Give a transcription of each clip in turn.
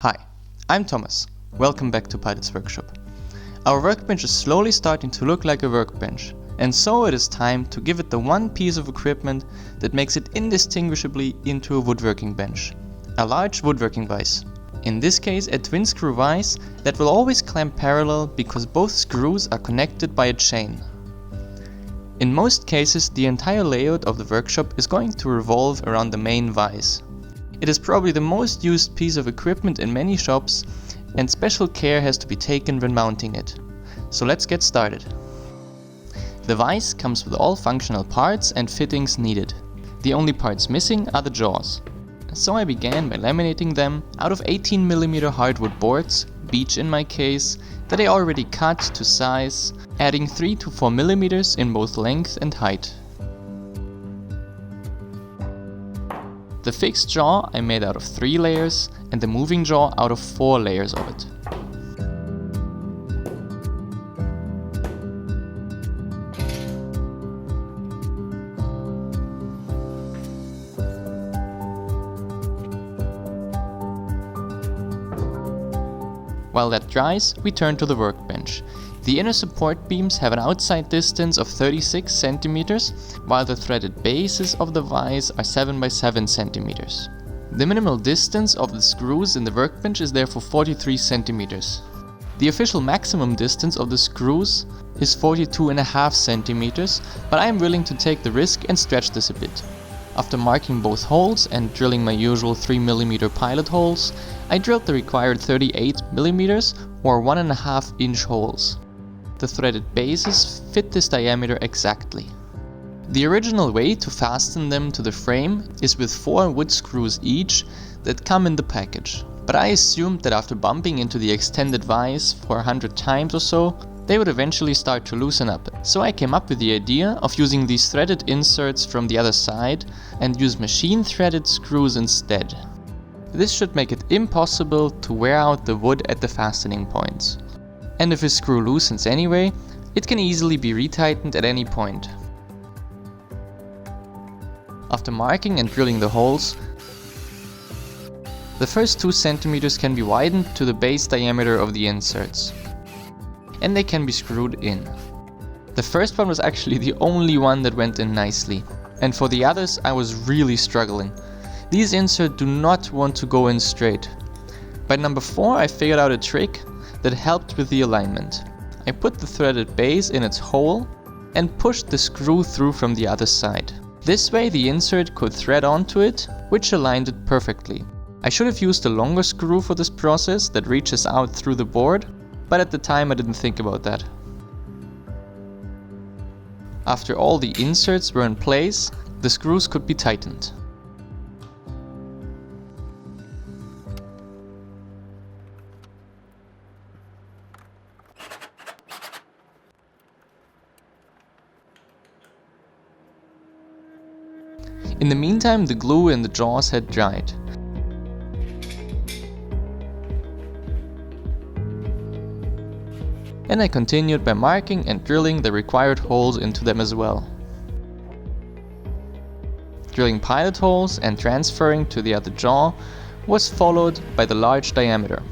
Hi, I'm Thomas. Welcome back to Pilot's Workshop. Our workbench is slowly starting to look like a workbench, and so it is time to give it the one piece of equipment that makes it indistinguishably into a woodworking bench. A large woodworking vise. In this case, a twin-screw vise that will always clamp parallel because both screws are connected by a chain. In most cases, the entire layout of the workshop is going to revolve around the main vise. It is probably the most used piece of equipment in many shops, and special care has to be taken when mounting it. So let's get started. The vise comes with all functional parts and fittings needed. The only parts missing are the jaws. So I began by laminating them out of 18mm hardwood boards, beech in my case, that I already cut to size, adding 3 to 4mm in both length and height. The fixed jaw I made out of 3 layers and the moving jaw out of 4 layers of it. While that dries, we turn to the workbench. The inner support beams have an outside distance of 36 cm, while the threaded bases of the vise are 7 by 7 cm. The minimal distance of the screws in the workbench is therefore 43 cm. The official maximum distance of the screws is 42.5 cm, but I am willing to take the risk and stretch this a bit. After marking both holes and drilling my usual 3mm pilot holes, I drilled the required 38mm or 1.5 inch holes. The threaded bases fit this diameter exactly. The original way to fasten them to the frame is with 4 wood screws each that come in the package, but I assumed that after bumping into the extended vise for 100 times or so, they would eventually start to loosen up. So I came up with the idea of using these threaded inserts from the other side and use machine threaded screws instead. This should make it impossible to wear out the wood at the fastening points. And if a screw loosens anyway, it can easily be retightened at any point. After marking and drilling the holes, the first 2 cm can be widened to the base diameter of the inserts, and they can be screwed in. The first one was actually the only one that went in nicely, and for the others I was really struggling. These inserts do not want to go in straight. By number 4 I figured out a trick that helped with the alignment. I put the threaded base in its hole and pushed the screw through from the other side. This way the insert could thread onto it, which aligned it perfectly. I should have used a longer screw for this process that reaches out through the board, but at the time I didn't think about that. After all the inserts were in place, the screws could be tightened. In the meantime, the glue in the jaws had dried. And I continued by marking and drilling the required holes into them as well. Drilling pilot holes and transferring to the other jaw was followed by the large diameter.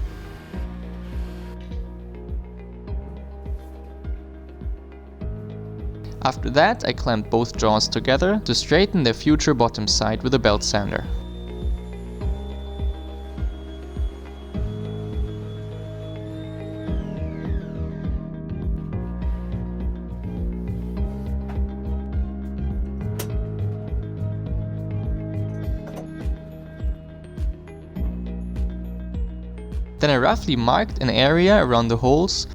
After that, I clamped both jaws together to straighten their future bottom side with a belt sander. Then I roughly marked an area around the holes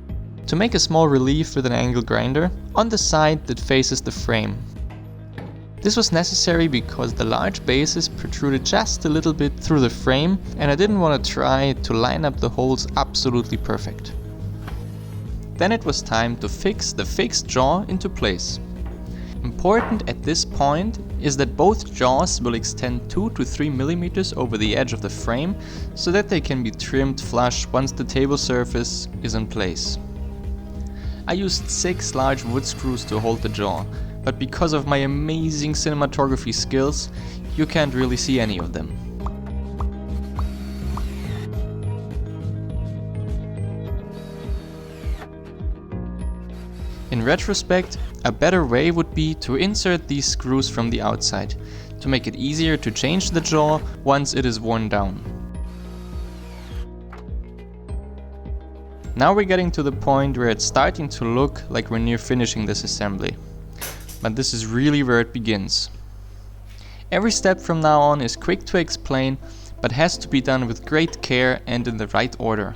to make a small relief with an angle grinder on the side that faces the frame. This was necessary because the large bases protruded just a little bit through the frame and I didn't want to try to line up the holes absolutely perfect. Then it was time to fix the fixed jaw into place. Important at this point is that both jaws will extend 2 to 3mm over the edge of the frame so that they can be trimmed flush once the table surface is in place. I used 6 large wood screws to hold the jaw, but because of my amazing cinematography skills, you can't really see any of them. In retrospect, a better way would be to insert these screws from the outside, to make it easier to change the jaw once it is worn down. Now we're getting to the point where it's starting to look like we're near finishing this assembly. But this is really where it begins. Every step from now on is quick to explain, but has to be done with great care and in the right order.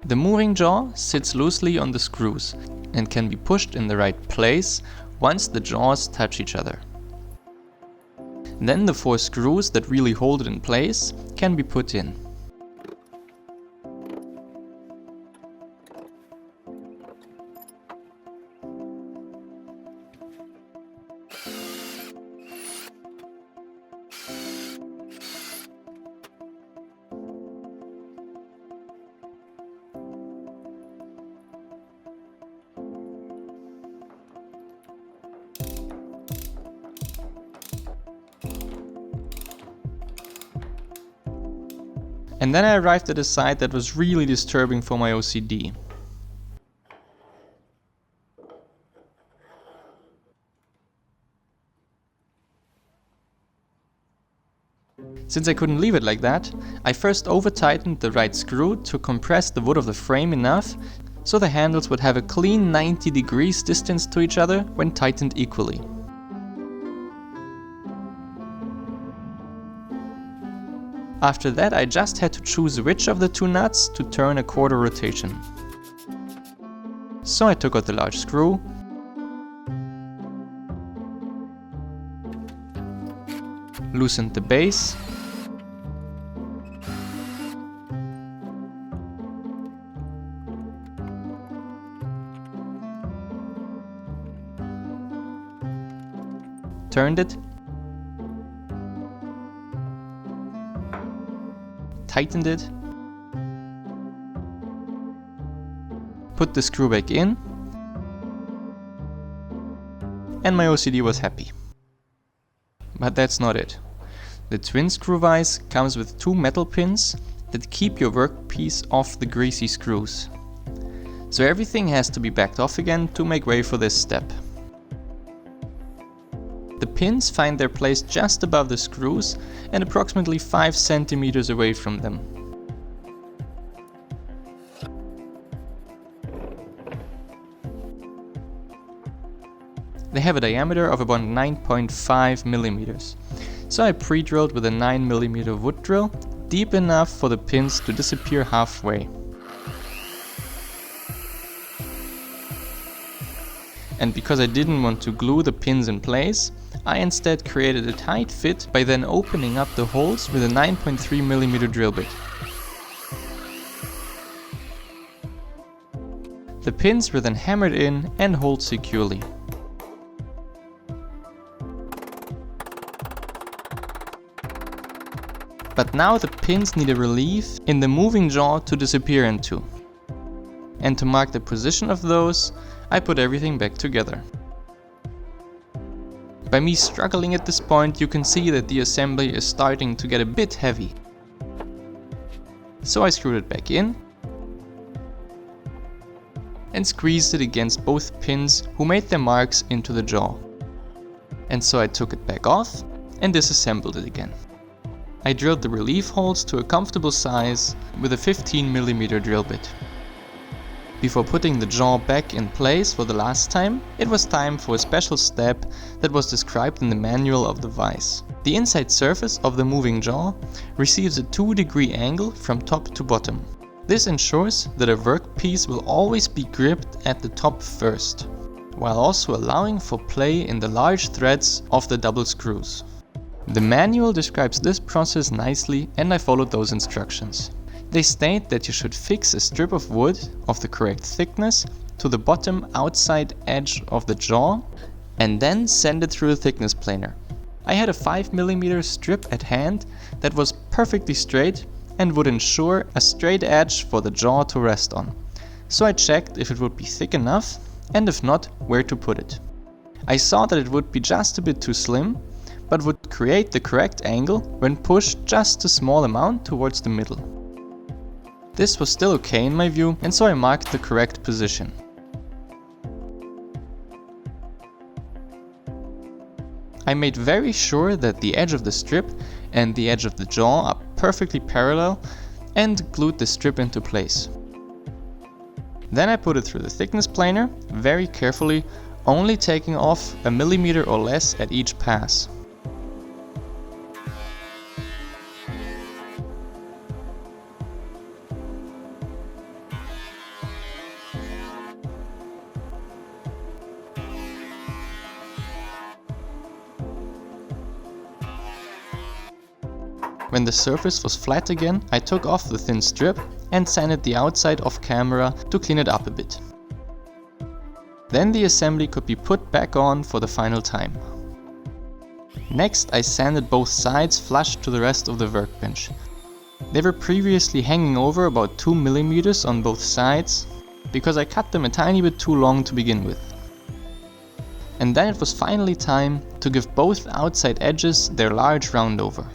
The moving jaw sits loosely on the screws and can be pushed in the right place once the jaws touch each other. Then the 4 screws that really hold it in place can be put in. And then I arrived at a side that was really disturbing for my OCD. Since I couldn't leave it like that, I first over-tightened the right screw to compress the wood of the frame enough so the handles would have a clean 90 degrees distance to each other when tightened equally. After that, I just had to choose which of the 2 nuts to turn a quarter rotation. So I took out the large screw, loosened the base, turned it, tightened it, put the screw back in, and my OCD was happy. But that's not it. The Twin-Screw Vise comes with 2 metal pins that keep your workpiece off the greasy screws. So everything has to be backed off again to make way for this step. The pins find their place just above the screws and approximately 5 centimeters away from them. They have a diameter of about 9.5 millimeters, so I pre-drilled with a 9 millimeter wood drill, deep enough for the pins to disappear halfway. And because I didn't want to glue the pins in place, I instead created a tight fit by then opening up the holes with a 9.3 millimeter drill bit. The pins were then hammered in and hold securely. But now the pins need a relief in the moving jaw to disappear into. And to mark the position of those, I put everything back together. By me struggling at this point, you can see that the assembly is starting to get a bit heavy. So I screwed it back in and squeezed it against both pins who made their marks into the jaw. And so I took it back off and disassembled it again. I drilled the relief holes to a comfortable size with a 15 millimeter drill bit. Before putting the jaw back in place for the last time, it was time for a special step that was described in the manual of the vise. The inside surface of the moving jaw receives a 2-degree angle from top to bottom. This ensures that a workpiece will always be gripped at the top first, while also allowing for play in the large threads of the double screws. The manual describes this process nicely, and I followed those instructions. They state that you should fix a strip of wood of the correct thickness to the bottom outside edge of the jaw and then send it through a thickness planer. I had a 5 mm strip at hand that was perfectly straight and would ensure a straight edge for the jaw to rest on. So I checked if it would be thick enough and if not, where to put it. I saw that it would be just a bit too slim, but would create the correct angle when pushed just a small amount towards the middle. This was still okay in my view, and so I marked the correct position. I made very sure that the edge of the strip and the edge of the jaw are perfectly parallel and glued the strip into place. Then I put it through the thickness planer, very carefully, only taking off a millimeter or less at each pass. When the surface was flat again, I took off the thin strip and sanded the outside off camera to clean it up a bit. Then the assembly could be put back on for the final time. Next, I sanded both sides flush to the rest of the workbench. They were previously hanging over about 2 mm on both sides, because I cut them a tiny bit too long to begin with. And then it was finally time to give both outside edges their large round over.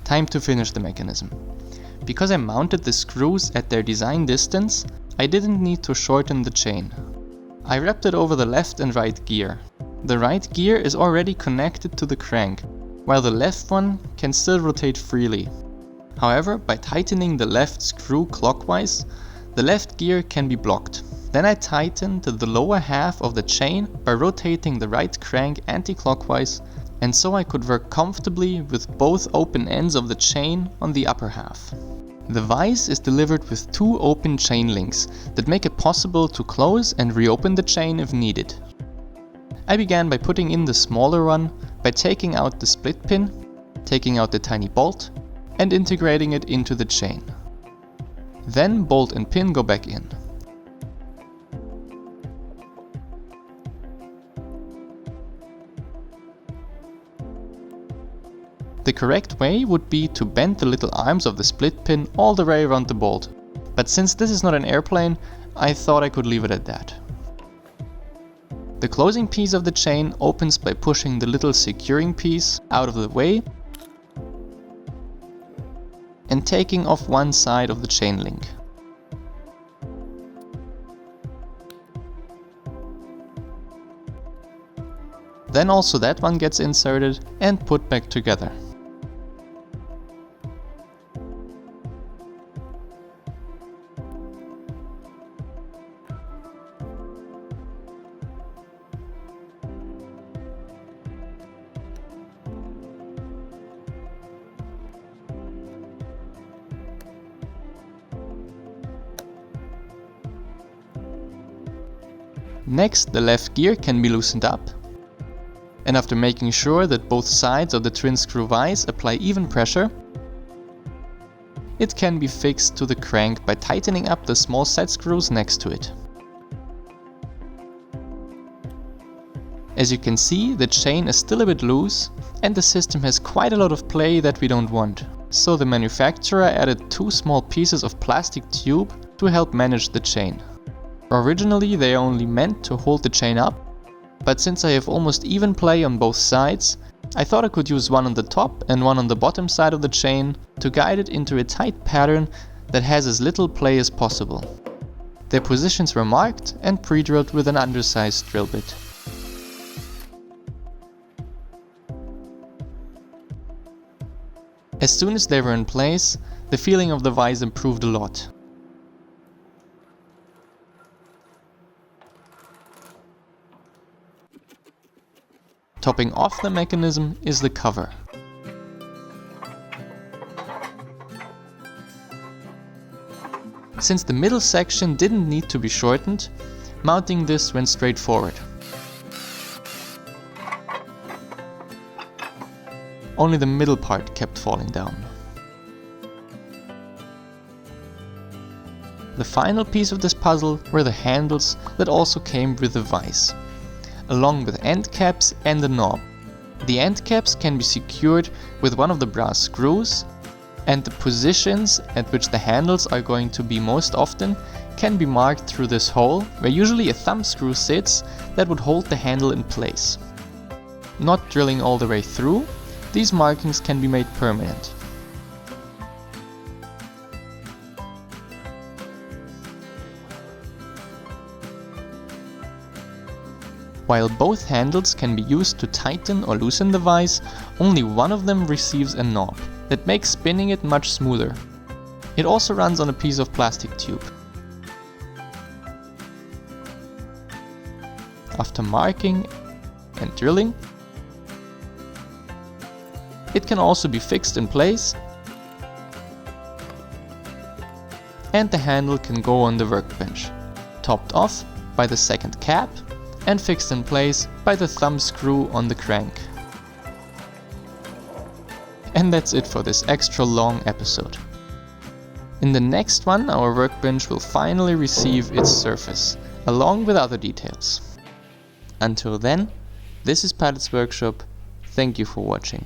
Time to finish the mechanism. Because I mounted the screws at their design distance, I didn't need to shorten the chain. I wrapped it over the left and right gear. The right gear is already connected to the crank, while the left one can still rotate freely. However, by tightening the left screw clockwise, the left gear can be blocked. Then I tightened the lower half of the chain by rotating the right crank anti-clockwise, and so I could work comfortably with both open ends of the chain on the upper half. The vise is delivered with 2 open chain links that make it possible to close and reopen the chain if needed. I began by putting in the smaller one by taking out the split pin, taking out the tiny bolt, and integrating it into the chain. Then bolt and pin go back in. The correct way would be to bend the little arms of the split pin all the way around the bolt, but since this is not an airplane, I thought I could leave it at that. The closing piece of the chain opens by pushing the little securing piece out of the way and taking off one side of the chain link. Then also that one gets inserted and put back together. Next, the left gear can be loosened up, and after making sure that both sides of the twin-screw vise apply even pressure, it can be fixed to the crank by tightening up the small set screws next to it. As you can see, the chain is still a bit loose and the system has quite a lot of play that we don't want, so the manufacturer added 2 small pieces of plastic tube to help manage the chain. Originally they are only meant to hold the chain up, but since I have almost even play on both sides, I thought I could use one on the top and one on the bottom side of the chain to guide it into a tight pattern that has as little play as possible. Their positions were marked and pre-drilled with an undersized drill bit. As soon as they were in place, the feeling of the vise improved a lot. Topping off the mechanism is the cover. Since the middle section didn't need to be shortened, mounting this went straight forward. Only the middle part kept falling down. The final piece of this puzzle were the handles that also came with the vise, along with end caps and a knob. The end caps can be secured with one of the brass screws, and the positions at which the handles are going to be most often can be marked through this hole, where usually a thumb screw sits that would hold the handle in place. Not drilling all the way through, these markings can be made permanent. While both handles can be used to tighten or loosen the vise, only one of them receives a knob that makes spinning it much smoother. It also runs on a piece of plastic tube. After marking and drilling, it can also be fixed in place, and the handle can go on the workbench, topped off by the second cap and fixed in place by the thumb screw on the crank. And that's it for this extra long episode. In the next one, our workbench will finally receive its surface, along with other details. Until then, this is Pilot's Workshop. Thank you for watching.